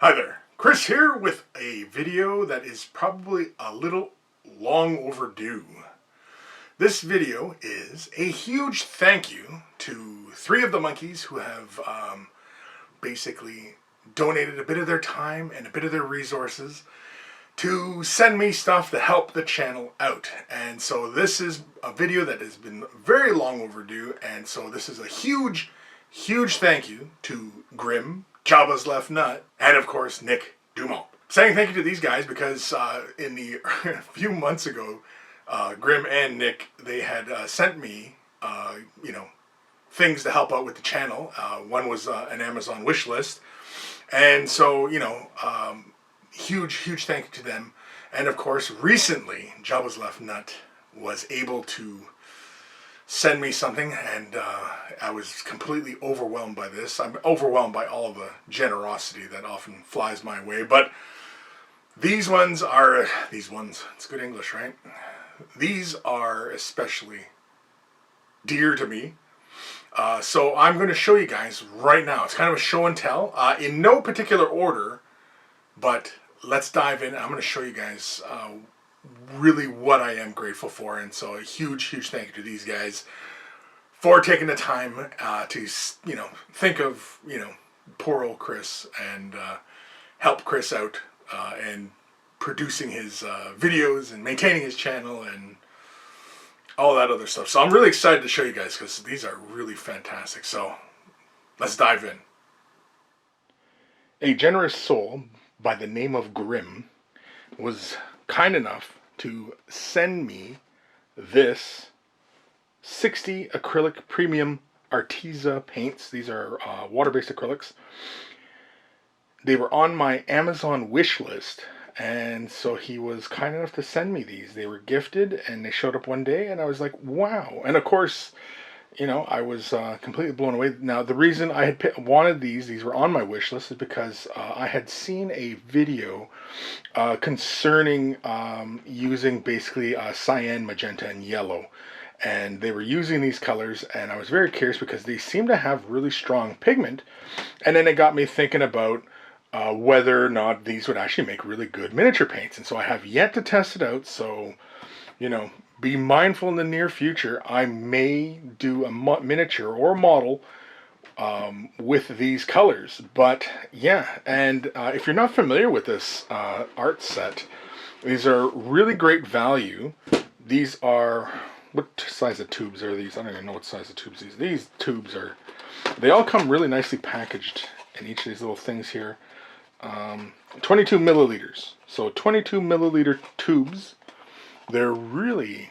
Hi there, Chris here with a video that is probably a little long overdue. This video is a huge thank you to 3 of the monkeys who have basically donated a bit of their time and a bit of their resources to send me stuff to help the channel out. And so this is a video that has been very long overdue, and so this is a huge thank you to Grim, JabbasLeftNut, and of course NikD. Saying thank you to these guys because in the a few months ago, Grim and Nick, they had sent me, things to help out with the channel. One was an Amazon wish list, and so huge thank you to them. And of course, recently JabbasLeftNut was able to send me something, and I was completely overwhelmed by this. I'm overwhelmed by all the generosity that often flies my way, but it's good English, right? These are especially dear to me. So I'm going to show you guys right now. It's kind of a show and tell, in no particular order, but let's dive in. I'm going to show you guys really what I am grateful for. And so a huge thank you to these guys for taking the time to think of poor old Chris and help Chris out and producing his videos and maintaining his channel and all that other stuff. So I'm really excited to show you guys because these are really fantastic. So let's dive in. A generous soul by the name of Grim was kind enough to send me this 60 acrylic premium Arteza paints. These are water-based acrylics. They were on my Amazon wish list, and so he was kind enough to send me these. They were gifted and they showed up one day, and I was like, wow. And of course, I was completely blown away. Now, the reason I had wanted these were on my wish list, is because I had seen a video concerning using basically cyan, magenta, and yellow. And they were using these colors, and I was very curious because they seem to have really strong pigment. And then it got me thinking about whether or not these would actually make really good miniature paints. And so I have yet to test it out, so, be mindful in the near future. I may do a miniature or model with these colors. But yeah, and if you're not familiar with this art set, these are really great value. These are, what size of tubes are these? I don't even know what size of tubes these tubes are. They all come really nicely packaged in each of these little things here. 22 milliliters. So 22 milliliter tubes. They're really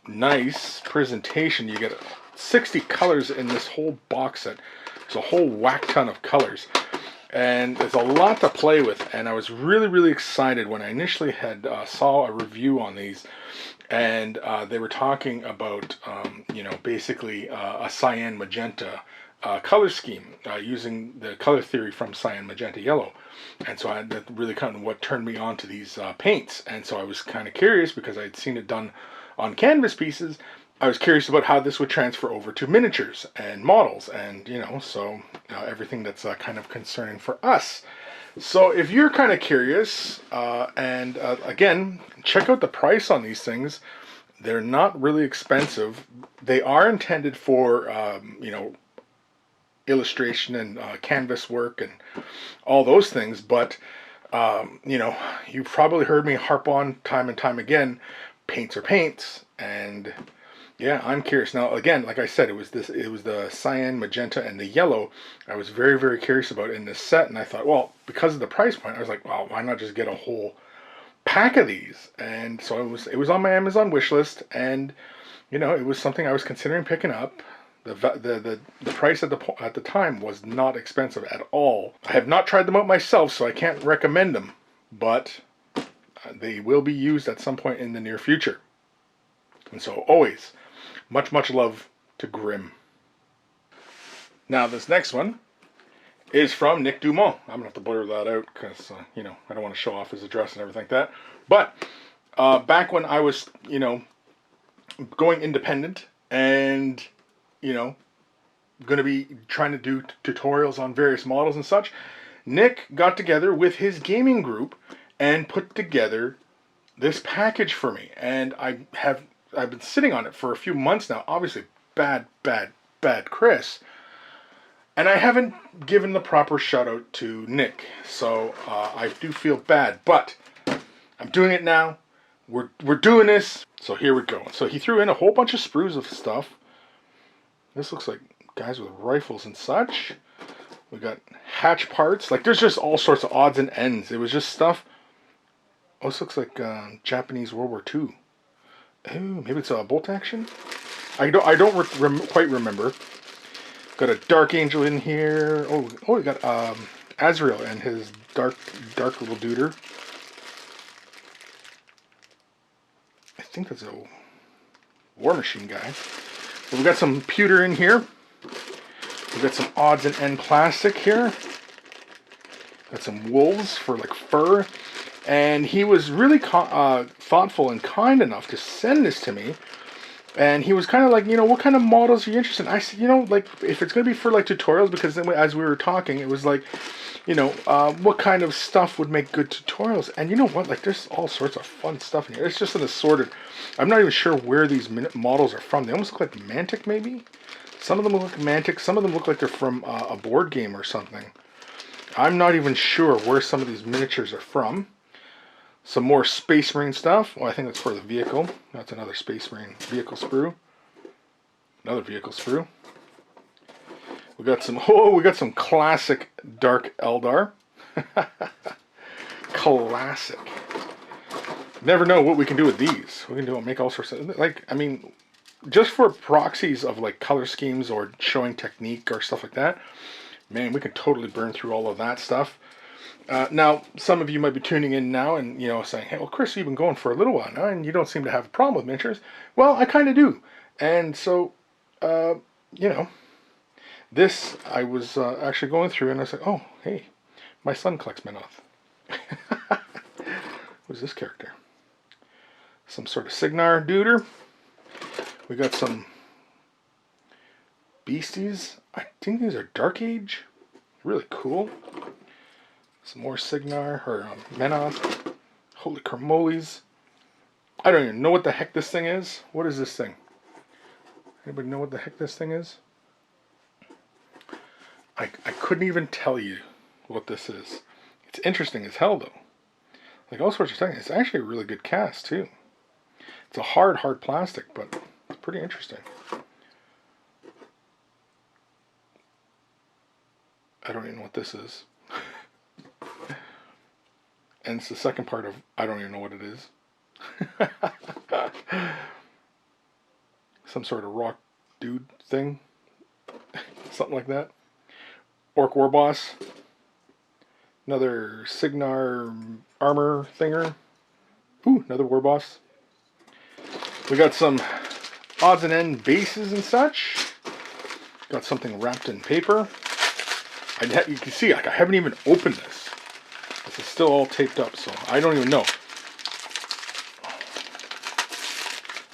nice presentation. You get 60 colors in this whole box set. There's a whole whack ton of colors. And there's a lot to play with. And I was really excited when I initially had saw a review on these. And they were talking about, basically a cyan magenta color scheme using the color theory from cyan, magenta, yellow. And so that really kind of what turned me on to these paints. And so I was kind of curious because I'd seen it done on canvas pieces. I was curious about how this would transfer over to miniatures and models, and everything that's kind of concerning for us. So if you're kind of curious, again, check out the price on these things. They're not really expensive. They are intended for illustration and canvas work and all those things, but you've probably heard me harp on time and time again, paints are paints. And yeah, I'm curious. Now again, like I said, it was the cyan, magenta, and the yellow I was very curious about in this set. And I thought, well, because of the price point, I was like, well, why not just get a whole pack of these? And so it was on my Amazon wish list, and it was something I was considering picking up. The price at the time was not expensive at all. I have not tried them out myself, so I can't recommend them, but they will be used at some point in the near future. And so always much love to Grim. Now this next one is from NikD. I'm gonna have to blur that out because I don't want to show off his address and everything like that. But back when I was going independent and going to be trying to do tutorials on various models and such, Nick got together with his gaming group and put together this package for me. And I've been sitting on it for a few months now. Obviously, bad Chris. And I haven't given the proper shout out to Nick. So I do feel bad. But I'm doing it now. We're doing this. So here we go. So he threw in a whole bunch of sprues of stuff. This looks like guys with rifles and such. We got hatch parts. Like, there's just all sorts of odds and ends. It was just stuff. Oh, this looks like Japanese World War II. Oh, maybe it's a bolt action? I don't quite remember. Got a Dark Angel in here. Oh, we got Azrael and his dark little duder. I think that's a War Machine guy. But we got some pewter in here. We got some odds and end plastic here. Got some wolves for like fur. And he was really thoughtful and kind enough to send this to me. And he was kind of like, what kind of models are you interested in? I said, like, if it's going to be for like tutorials, because then as we were talking, it was like, what kind of stuff would make good tutorials? And you know what? Like, there's all sorts of fun stuff in here. It's just an assorted. I'm not even sure where these models are from. They almost look like Mantic, maybe? Some of them look like Mantic. Some of them look like they're from a board game or something. I'm not even sure where some of these miniatures are from. Some more Space Marine stuff. Well, I think that's for the vehicle. That's another Space Marine vehicle sprue. Another vehicle sprue. We got some classic Dark Eldar. Classic. Never know what we can do with these. We can make all sorts of, like, I mean, just for proxies of like color schemes or showing technique or stuff like that. Man, we can totally burn through all of that stuff. Now, some of you might be tuning in now and, saying, hey, well, Chris, you've been going for a little while now and you don't seem to have a problem with miniatures. Well, I kind of do. And so, this I was actually going through and I was like, oh, hey, my son collects Menoth. Who's this character? Some sort of Signar duder. We got some beasties. I think these are Dark Age. Really cool. Some more Signar, or Menoth. Holy caramoles. I don't even know what the heck this thing is. What is this thing? Anybody know what the heck this thing is? I couldn't even tell you what this is. It's interesting as hell, though. Like all sorts of things. It's actually a really good cast, too. It's a hard plastic, but it's pretty interesting. I don't even know what this is. And it's the second part of I don't even know what it is. Some sort of rock dude thing. Something like that. Orc War Boss. Another Signar armor thinger. Ooh, another War Boss. We got some odds and end bases and such. Got something wrapped in paper. You can see, like, I haven't even opened this. This is still all taped up, so I don't even know.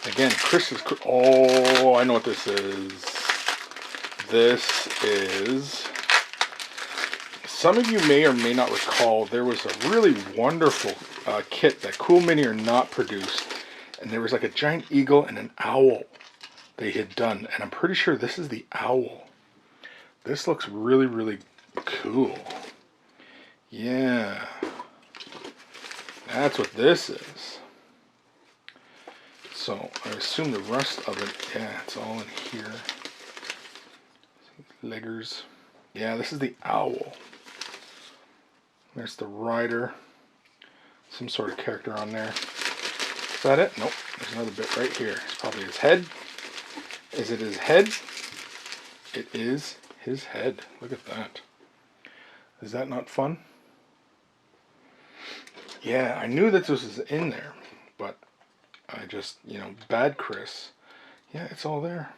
Again, Chris is... Oh, I know what this is. This is... Some of you may or may not recall, there was a really wonderful kit that Cool Mini or Not produced. And there was like a giant eagle and an owl they had done. And I'm pretty sure this is the owl. This looks really, really cool. Yeah. That's what this is. So I assume the rest of it, yeah, it's all in here. Leggers. Yeah, this is the owl. There's the rider. Some sort of character on there. Is that it? Nope. There's another bit right here. It's probably his head. Is it his head? It is his head. Look at that. Is that not fun? Yeah, I knew that this was in there, but I just, bad Chris. Yeah, it's all there.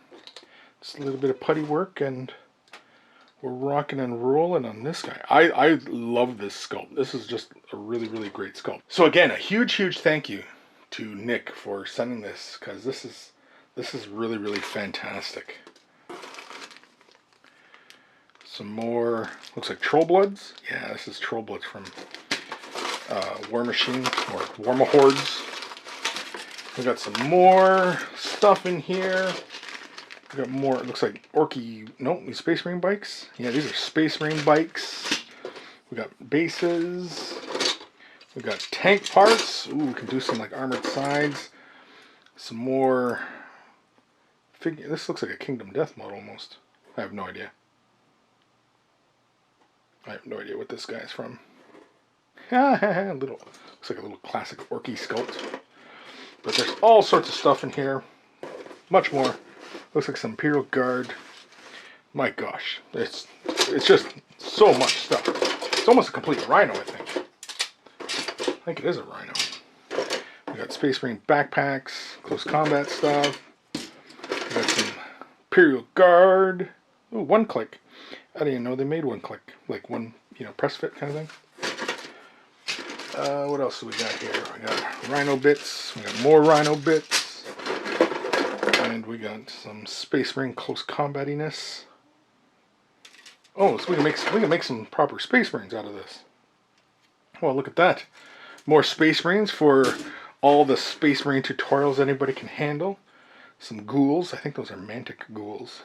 Just a little bit of putty work, and we're rocking and rolling on this guy. I love this sculpt. This is just a really, really great sculpt. So again, a huge, huge thank you to Nick for sending this, because this is really, really fantastic. Some more, looks like Troll Bloods. Yeah, this is Troll Bloods from War Machine, or Warmahordes. We got some more stuff in here. We got more, it looks like these Space Marine bikes. Yeah, these are Space Marine bikes. We got bases. We got tank parts. Ooh, we can do some like armored sides. Some more figure. This looks like a Kingdom Death model almost. I have no idea. I have no idea what this guy's from. Looks like a little classic Orky sculpt. But there's all sorts of stuff in here. Much more. Looks like some Imperial Guard. My gosh. It's just so much stuff. It's almost a complete Rhino, I think. I think it is a Rhino. We got Space Marine backpacks, close combat stuff. We got some Imperial Guard. Ooh, one click. I didn't even know they made one click. Like one, press fit kind of thing. What else do we got here? We got Rhino bits. We got more Rhino bits. And we got some Space Marine close combatiness. Oh, so we can make some proper Space Marines out of this. Well, look at that. More Space Marines for all the Space Marine tutorials anybody can handle. Some ghouls. I think those are Mantic ghouls.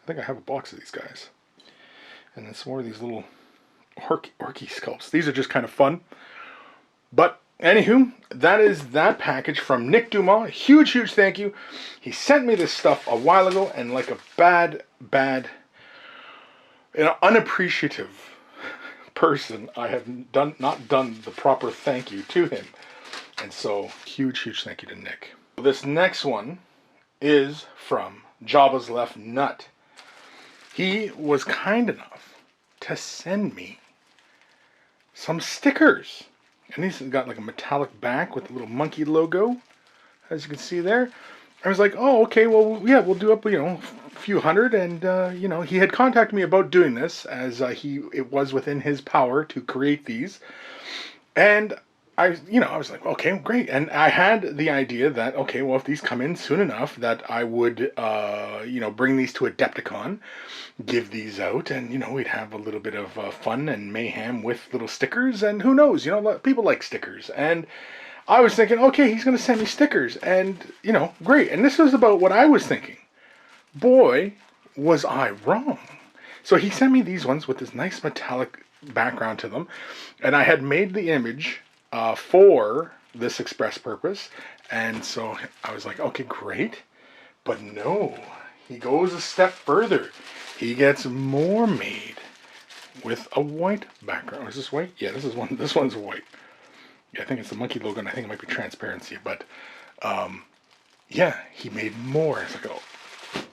I think I have a box of these guys. And then some more of these little orky sculpts. These are just kind of fun. But, anywho, that is that package from Nick Dumont. Huge, huge thank you. He sent me this stuff a while ago, and like a bad, unappreciative person, I have not done the proper thank you to him. And so, huge, huge thank you to Nick. This next one is from JabbasLeftNut. He was kind enough to send me some stickers. And he's got like a metallic back with a little monkey logo, as you can see there. I was like, oh, okay, well, yeah, we'll do up, a few hundred. And, he had contacted me about doing this, as it was within his power to create these. And I was like, okay, great. And I had the idea that, okay, well, if these come in soon enough, that I would, bring these to Adepticon, give these out, and, we'd have a little bit of fun and mayhem with little stickers, and who knows, people like stickers. And I was thinking, okay, he's going to send me stickers, and, great. And this was about what I was thinking. Boy, was I wrong. So he sent me these ones with this nice metallic background to them, and I had made the image for this express purpose, and so I was like, okay, great. But no, he goes a step further. He gets more made with a white background. Is this white? Yeah, this one's white. Yeah, I think it's the monkey logo, and I think it might be transparency, but yeah, he made more. It's like, oh,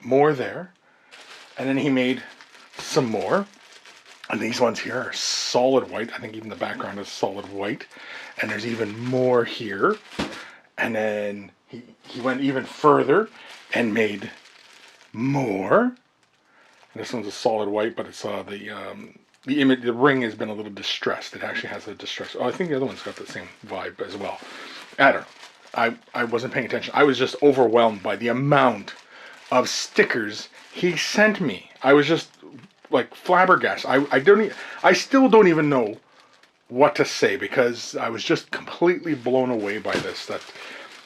more there, and then he made some more. And these ones here are solid white. I think even the background is solid white. And there's even more here. And then he went even further and made more. And this one's a solid white, but it's the ring has been a little distressed. It actually has a distress. Oh, I think the other one's got the same vibe as well. I don't know. I wasn't paying attention. I was just overwhelmed by the amount of stickers he sent me. I was just like flabbergasted. I still don't even know what to say, because I was just completely blown away by this, that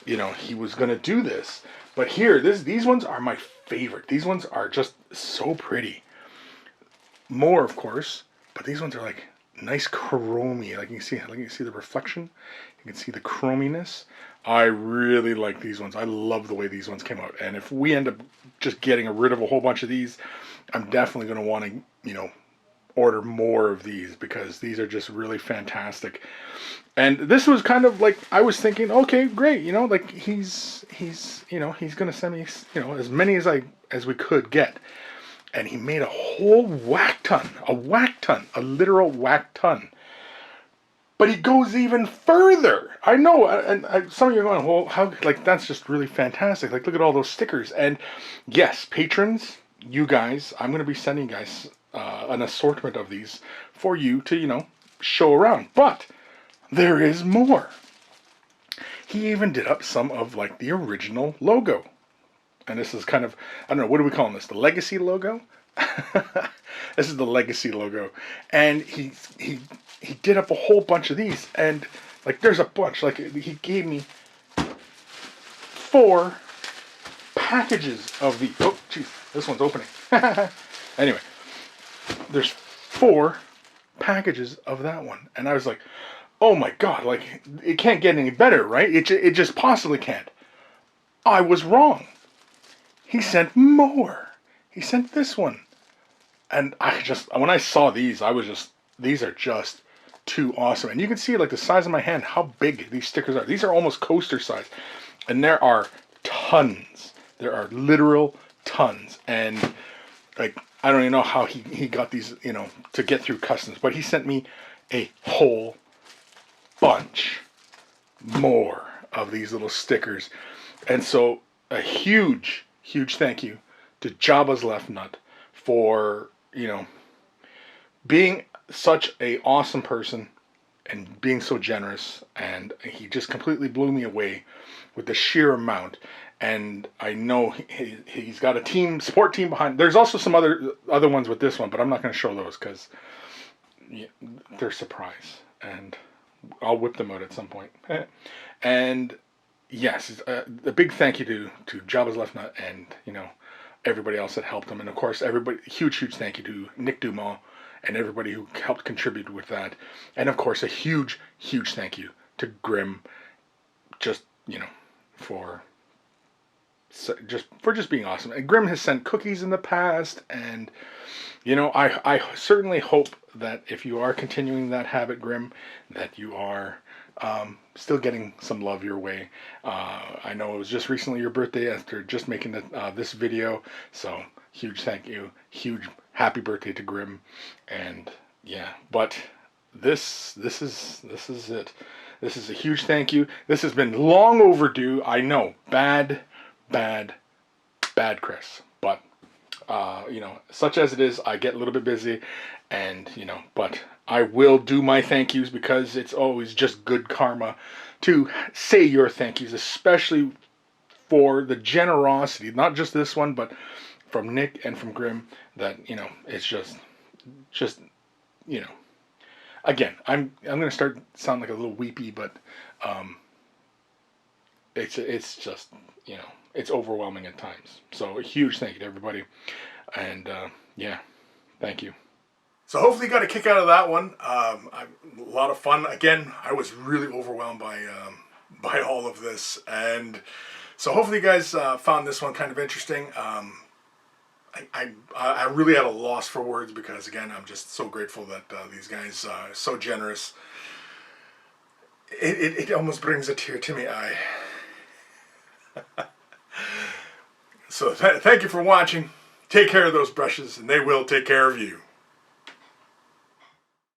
he was going to do this. But here, these ones are my favorite. These ones are just so pretty. More, of course, but these ones are like nice chromy. Like you can see the reflection. You can see the chrominess. I really like these ones. I love the way these ones came out. And if we end up just getting rid of a whole bunch of these, I'm definitely going to want to, order more of these, because these are just really fantastic. And this was kind of like, I was thinking, okay, great, like he's going to send me, as many as we could get. And he made a whole whack ton, a literal whack ton. But he goes even further. I know, and some of you are going, well, how? Like, that's just really fantastic. Like, look at all those stickers. And yes, patrons, you guys, I'm going to be sending you guys an assortment of these for you to, show around. But there is more. He even did up some of, like, the original logo. And this is kind of, I don't know, what do we call this? The legacy logo? This is the Legacy logo, and he did up a whole bunch of these, and like there's a bunch. Like he gave me 4 packages of the. Oh, geez, this one's opening. Anyway, there's 4 packages of that one, and I was like, oh my god, like it can't get any better, right? It just possibly can't. I was wrong. He sent more. He sent this one. And when I saw these, these are just too awesome. And you can see like the size of my hand, how big these stickers are. These are almost coaster size. And there are tons. There are literal tons. And like, I don't even know how he got these, to get through customs. But he sent me a whole bunch more of these little stickers. And so a huge thank you to JabbasLeftNut for, being such a awesome person and being so generous. And he just completely blew me away with the sheer amount. And I know he's got a support team behind. There's also some other ones with this one, but I'm not going to show those because they're a surprise. And I'll whip them out at some point. And yes, a big thank you to JabbasLeftNut and, everybody else that helped him. And of course, huge thank you to NikD and everybody who helped contribute with that. And of course, a huge thank you to Grim, for just being awesome. And Grim has sent cookies in the past, and I certainly hope that if you are continuing that habit, Grim, that you are still getting some love your way. I know it was just recently your birthday after just making this video, so huge thank you, huge happy birthday to Grim. And yeah, but this is it. This is a huge thank you. This has been long overdue. I know, bad Chris, but such as it is, I get a little bit busy, and but I will do my thank yous because it's always just good karma to say your thank yous, especially for the generosity, not just this one, but from Nick and from Grim, that it's just again, I'm gonna start sound like a little weepy, but it's just it's overwhelming at times. So a huge thank you to everybody, and yeah, thank you. So hopefully you got a kick out of that one. A lot of fun. Again, I was really overwhelmed by all of this, and so hopefully you guys found this one kind of interesting. I really had a loss for words because, again, I'm just so grateful that these guys are so generous. It almost brings a tear to my eye. So thank you for watching. Take care of those brushes, and they will take care of you.